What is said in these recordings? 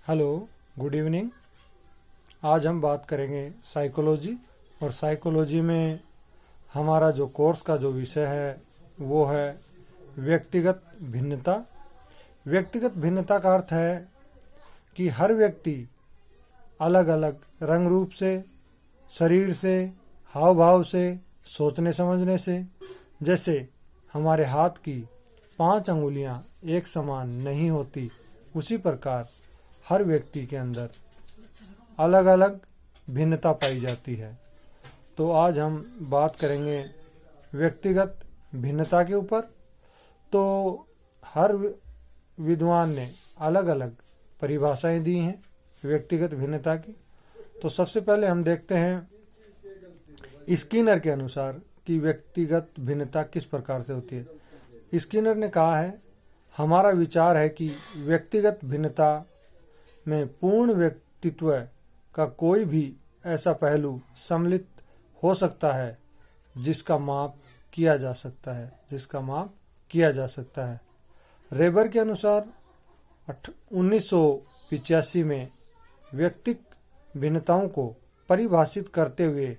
Hello, good evening. आज हम बात करेंगे साइकोलॉजी। और साइकोलॉजी में हमारा जो कोर्स का जो विषय है वो है व्यक्तिगत भिन्नता। व्यक्तिगत भिन्नता का अर्थ है कि हर व्यक्ति अलग अलग रंग रूप से, शरीर से, हाव भाव से, सोचने समझने से, जैसे हमारे हाथ की 5 अंगुलियां एक समान नहीं होती, उसी प्रकार हर व्यक्ति के अंदर अलग अलग भिन्नता पाई जाती है। तो आज हम बात करेंगे व्यक्तिगत भिन्नता के ऊपर। तो हर विद्वान ने अलग अलग परिभाषाएं दी हैं व्यक्तिगत भिन्नता की। तो सबसे पहले हम देखते हैं स्किनर के अनुसार कि व्यक्तिगत भिन्नता किस प्रकार से होती है। स्किनर ने कहा है, हमारा विचार है कि व्यक्तिगत भिन्नता में पूर्ण व्यक्तित्व का कोई भी ऐसा पहलू सम्मिलित हो सकता है जिसका माप किया जा सकता है। रेबर के अनुसार 1985 में व्यक्तिगत भिन्नताओं को परिभाषित करते हुए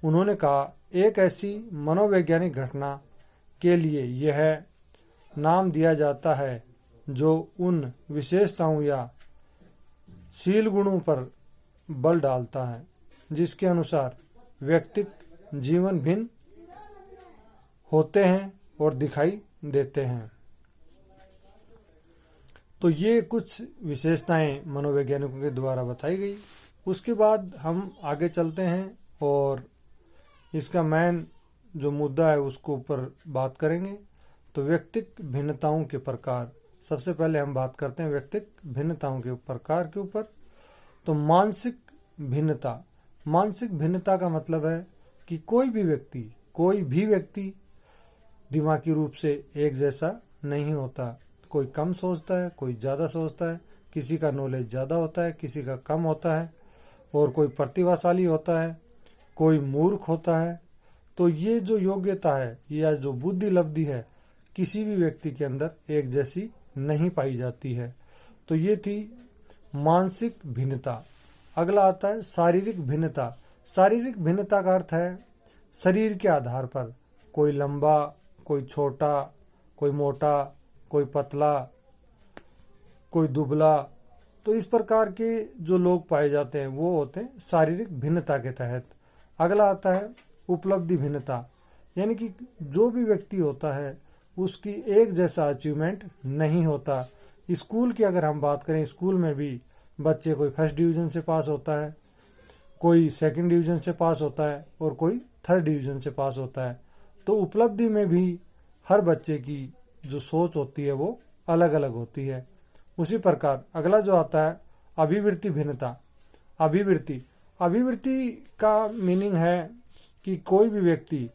उन्होंने कहा, एक ऐसी मनोवैज्ञानिक घटना के लिए यह नाम दिया जाता है जो उन विशेषताओं या शील गुणों पर बल डालता है जिसके अनुसार व्यक्तिगत जीवन भिन्न होते हैं और दिखाई देते हैं। तो ये कुछ विशेषताएं मनोवैज्ञानिकों के द्वारा बताई गई। उसके बाद हम आगे चलते हैं और इसका मेन जो मुद्दा है उसको ऊपर बात करेंगे। तो व्यक्तिगत भिन्नताओं के प्रकार, सबसे पहले हम बात करते हैं व्यक्तिगत भिन्नताओं के प्रकार के ऊपर। तो मानसिक भिन्नता का मतलब है कि कोई भी व्यक्ति दिमागी रूप से एक जैसा नहीं होता। कोई कम सोचता है, कोई ज़्यादा सोचता है, किसी का नॉलेज ज़्यादा होता है, किसी का कम होता है, और कोई प्रतिभाशाली होता है, कोई मूर्ख होता है। तो ये जो योग्यता है या जो बुद्धि लब्धि है किसी भी व्यक्ति के अंदर एक जैसी नहीं पाई जाती है। तो ये थी मानसिक भिन्नता। अगला आता है शारीरिक भिन्नता। शारीरिक भिन्नता का अर्थ है शरीर के आधार पर कोई लंबा, कोई छोटा, कोई मोटा, कोई पतला, कोई दुबला। तो इस प्रकार के जो लोग पाए जाते हैं वो होते हैं शारीरिक भिन्नता के तहत। अगला आता है उपलब्धि भिन्नता, यानी कि जो भी व्यक्ति होता है उसकी एक जैसा अचीवमेंट नहीं होता। स्कूल की अगर हम बात करें, स्कूल में भी बच्चे कोई फर्स्ट डिवीज़न से पास होता है, कोई सेकंड डिवीज़न से पास होता है और कोई थर्ड डिवीज़न से पास होता है। तो उपलब्धि में भी हर बच्चे की जो सोच होती है वो अलग अलग होती है। उसी प्रकार अगला जो आता है अभिवृत्ति भिन्नता। अभिवृत्ति का मीनिंग है कि कोई भी व्यक्ति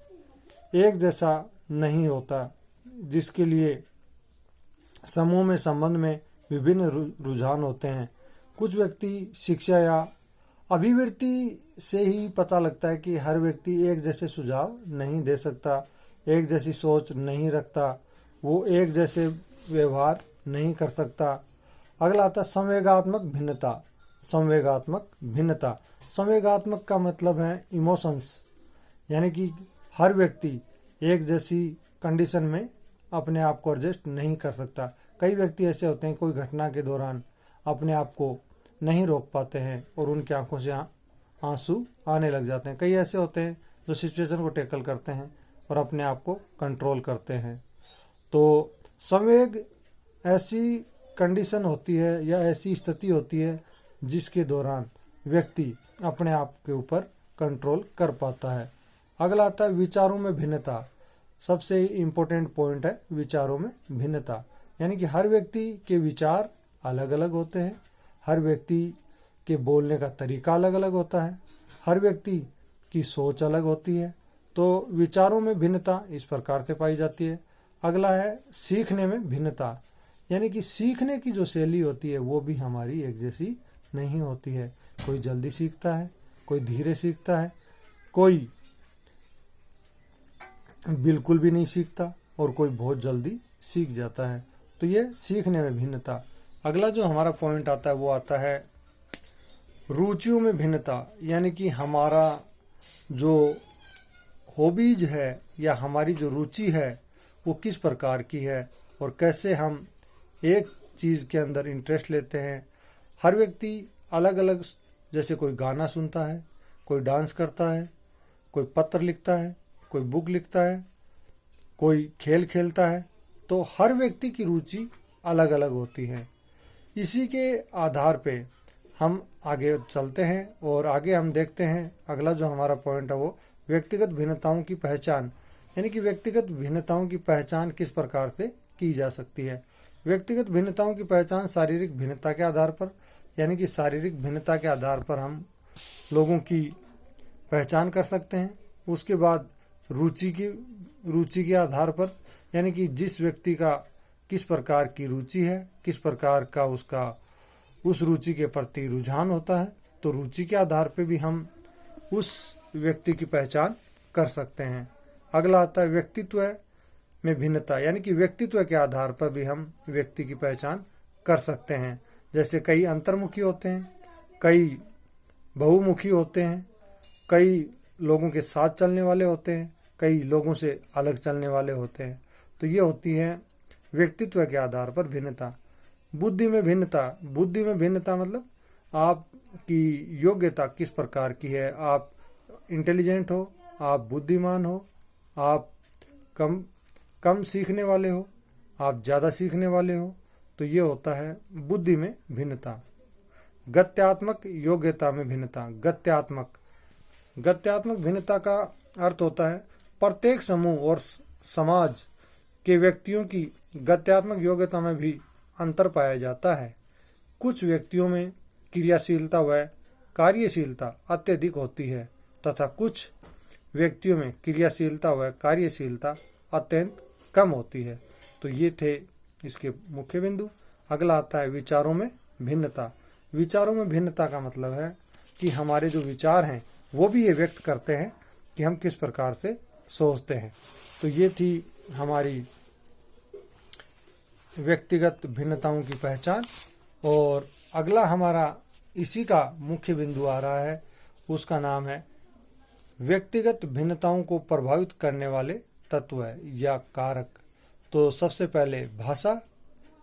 एक जैसा नहीं होता, जिसके लिए समूह में संबंध में विभिन्न रुझान होते हैं। कुछ व्यक्ति शिक्षा या अभिवृत्ति से ही पता लगता है कि हर व्यक्ति एक जैसे सुझाव नहीं दे सकता, एक जैसी सोच नहीं रखता, वो एक जैसे व्यवहार नहीं कर सकता। अगला आता है संवेगात्मक भिन्नता। संवेगात्मक का मतलब है इमोशंस, यानी कि हर व्यक्ति एक जैसी कंडीशन में अपने आप को एडजस्ट नहीं कर सकता। कई व्यक्ति ऐसे होते हैं, कोई घटना के दौरान अपने आप को नहीं रोक पाते हैं और उनकी आंखों से आंसू आने लग जाते हैं। कई ऐसे होते हैं जो सिचुएशन को टैकल करते हैं और अपने आप को कंट्रोल करते हैं। तो संवेग ऐसी कंडीशन होती है या ऐसी स्थिति होती है जिसके दौरान व्यक्ति अपने आप के ऊपर कंट्रोल कर पाता है। अगला आता है विचारों में भिन्नता। सबसे इम्पोर्टेंट पॉइंट है विचारों में भिन्नता, यानी कि हर व्यक्ति के विचार अलग अलग होते हैं, हर व्यक्ति के बोलने का तरीका अलग अलग होता है, हर व्यक्ति की सोच अलग होती है। तो विचारों में भिन्नता इस प्रकार से पाई जाती है। अगला है सीखने में भिन्नता, यानी कि सीखने की जो शैली होती है वो भी हमारी एक जैसी नहीं होती है। कोई जल्दी सीखता है, कोई धीरे सीखता है, कोई बिल्कुल भी नहीं सीखता और कोई बहुत जल्दी सीख जाता है। तो ये सीखने में भिन्नता। अगला जो हमारा पॉइंट आता है वो आता है रुचियों में भिन्नता, यानी कि हमारा जो हॉबीज है या हमारी जो रुचि है वो किस प्रकार की है और कैसे हम एक चीज़ के अंदर इंटरेस्ट लेते हैं। हर व्यक्ति अलग अलग, जैसे कोई गाना सुनता है, कोई डांस करता है, कोई पत्र लिखता है, कोई बुक लिखता है, कोई खेल खेलता है, तो हर व्यक्ति की रुचि अलग अलग होती है। इसी के आधार पे हम आगे चलते हैं और आगे हम देखते हैं अगला जो हमारा पॉइंट है वो व्यक्तिगत भिन्नताओं की पहचान, यानी कि व्यक्तिगत भिन्नताओं की पहचान किस प्रकार से की जा सकती है। व्यक्तिगत भिन्नताओं की पहचान शारीरिक भिन्नता के आधार पर, यानी कि शारीरिक भिन्नता के आधार पर हम लोगों की पहचान कर सकते हैं। उसके बाद रुचि के आधार पर, यानी कि जिस व्यक्ति का किस प्रकार की रुचि है, किस प्रकार का उसका उस रुचि के प्रति रुझान होता है, तो रुचि के आधार पर भी हम उस व्यक्ति की पहचान कर सकते हैं। अगला आता है व्यक्तित्व में भिन्नता, यानी कि व्यक्तित्व के आधार पर भी हम व्यक्ति की पहचान कर सकते हैं। जैसे कई अंतर्मुखी होते हैं, कई बहुमुखी होते हैं, कई लोगों के साथ चलने वाले होते हैं, कई लोगों से अलग चलने वाले होते हैं। तो ये होती है व्यक्तित्व के आधार पर भिन्नता। बुद्धि में भिन्नता मतलब आपकी योग्यता किस प्रकार की है, आप इंटेलिजेंट हो, आप बुद्धिमान हो, आप कम सीखने वाले हो, आप ज़्यादा सीखने वाले हो, तो ये होता है बुद्धि में भिन्नता। गत्यात्मक योग्यता में भिन्नता। गत्यात्मक भिन्नता का अर्थ होता है प्रत्येक समूह और समाज के व्यक्तियों की गत्यात्मक योग्यता में भी अंतर पाया जाता है। कुछ व्यक्तियों में क्रियाशीलता व कार्यशीलता अत्यधिक होती है तथा कुछ व्यक्तियों में क्रियाशीलता व कार्यशीलता अत्यंत कम होती है। तो ये थे इसके मुख्य बिंदु। अगला आता है विचारों में भिन्नता। विचारों में भिन्नता का मतलब है कि हमारे जो विचार हैं वो भी ये व्यक्त करते हैं कि हम किस प्रकार से सोचते हैं। तो ये थी हमारी व्यक्तिगत भिन्नताओं की पहचान। और अगला हमारा इसी का मुख्य बिंदु आ रहा है, उसका नाम है व्यक्तिगत भिन्नताओं को प्रभावित करने वाले तत्व या कारक। तो सबसे पहले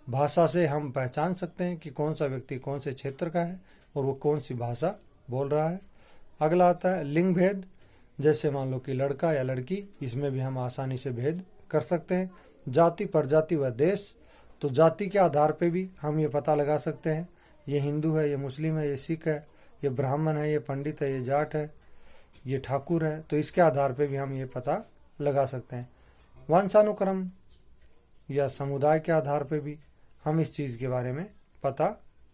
भाषा से हम पहचान सकते हैं कि कौन सा व्यक्ति कौन से क्षेत्र का है और वो कौन सी भाषा बोल रहा है। अगला आता है लिंग भेद, जैसे मान लो कि लड़का या लड़की, इसमें भी हम आसानी से भेद कर सकते हैं। जाति, प्रजाति व देश, तो जाति के आधार पे भी हम ये पता लगा सकते हैं ये हिंदू है, ये मुस्लिम है, ये सिख है, ये ब्राह्मण है, ये पंडित है, ये जाट है, ये ठाकुर है। तो इसके आधार पे भी हम ये पता लगा सकते हैं। वंशानुक्रम या समुदाय के आधार पे भी हम इस चीज़ के बारे में पता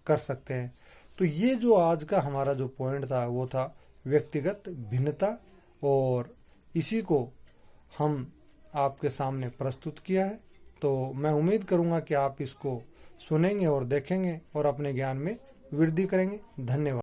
कर सकते हैं। तो ये जो आज का हमारा जो पॉइंट था वो था व्यक्तिगत भिन्नता, और इसी को हम आपके सामने प्रस्तुत किया है। तो मैं उम्मीद करूँगा कि आप इसको सुनेंगे और देखेंगे और अपने ज्ञान में वृद्धि करेंगे। धन्यवाद।